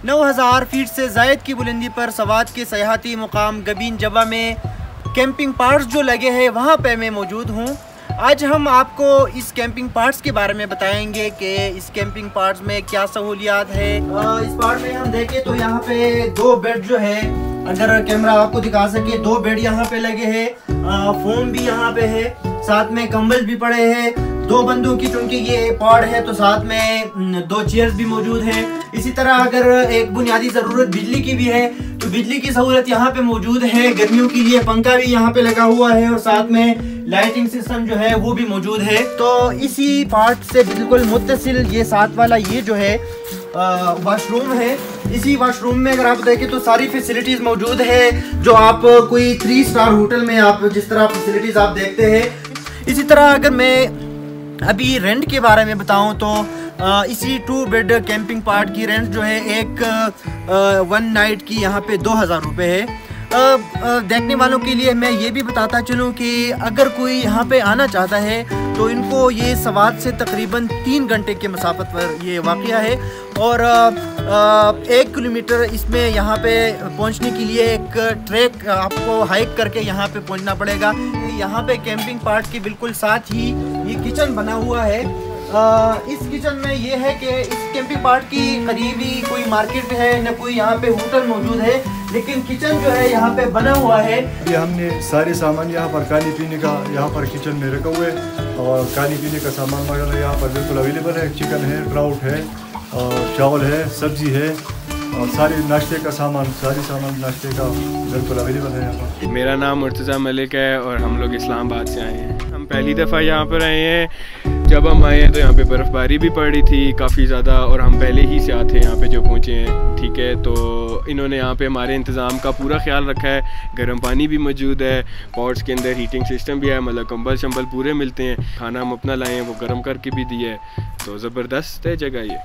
9000 feet से ज़ायद की बुलंदी पर सवात के सयाहती मुकाम गबीन जबा में कैंपिंग पार्ट्स जो लगे हैं वहाँ पे मैं मौजूद हूँ। आज हम आपको इस कैंपिंग पार्ट्स के बारे में बताएंगे कि इस कैंपिंग पार्ट्स में क्या सहूलियात है। इस पार्ट में हम देखें तो यहाँ पे 2 बेड जो है, अगर कैमरा आपको दिखा सके, 2 बेड यहाँ पे लगे हैं, फोम भी यहाँ पे है, साथ में कंबल भी पड़े हैं, 2 बंदों की, चूंकि ये पॉड है तो साथ में 2 चेयर्स भी मौजूद हैं। इसी तरह अगर एक बुनियादी ज़रूरत बिजली की भी है तो बिजली की सहूलत यहाँ पे मौजूद है। गर्मियों के लिए पंखा भी यहाँ पे लगा हुआ है और साथ में लाइटिंग सिस्टम जो है वो भी मौजूद है। तो इसी पार्ट से बिल्कुल मुत्तसिल ये साथ वाला ये जो है वॉशरूम है। इसी वॉशरूम में अगर आप देखें तो सारी फैसिलिटीज मौजूद है जो आप कोई 3 स्टार होटल में आप जिस तरह फैसिलिटीज आप देखते हैं। इसी तरह अगर मैं अभी रेंट के बारे में बताऊं तो इसी 2 बेड कैंपिंग पार्ट की रेंट जो है एक 1 नाइट की यहाँ पे 2000 रुपये है। देखने वालों के लिए मैं ये भी बताता चलूँ कि अगर कोई यहाँ पे आना चाहता है तो इनको ये सवात से तकरीबन 3 घंटे के मसाफत पर ये वाक़या है और 1 किलोमीटर इसमें यहाँ पे पहुँचने के लिए एक ट्रैक आपको हाइक करके यहाँ पे पहुँचना पड़ेगा। यहाँ पे कैंपिंग पार्ट के बिल्कुल साथ ही ये किचन बना हुआ है। इस किचन में ये है कि इस कैंपिंग पार्ट की करीबी कोई मार्केट है न कोई यहाँ पे होटल मौजूद है, लेकिन किचन जो है यहाँ पे बना हुआ है। ये हमने सारे सामान यहाँ पर खाने पीने का यहाँ पर किचन में रखा हुआ है और खाने पीने का सामान वगैरह यहाँ पर बिल्कुल अवेलेबल है। चिकन है, ट्राउट है, चावल है, सब्जी है और सारे नाश्ते का सामान, सारे सामान नाश्ते का बिल्कुल अवेलेबल है यहाँ पर। मेरा नाम मुर्तज़ा मलिक है और हम लोग इस्लामाबाद से आए हैं। हम पहली दफ़ा यहाँ पर आए हैं। जब हम आए हैं तो यहाँ पे बर्फ़बारी भी पड़ रही थी काफ़ी ज़्यादा और हम पहले ही से आते हैं यहाँ पे जो पहुँचे हैं, ठीक है। तो इन्होंने यहाँ पे हमारे इंतज़ाम का पूरा ख्याल रखा है। गर्म पानी भी मौजूद है, पॉट्स के अंदर हीटिंग सिस्टम भी है, मतलब कंबल शंबल पूरे मिलते हैं। खाना हम अपना लाए हैं, वो गर्म करके भी दिया है। तो ज़बरदस्त है जगह ये।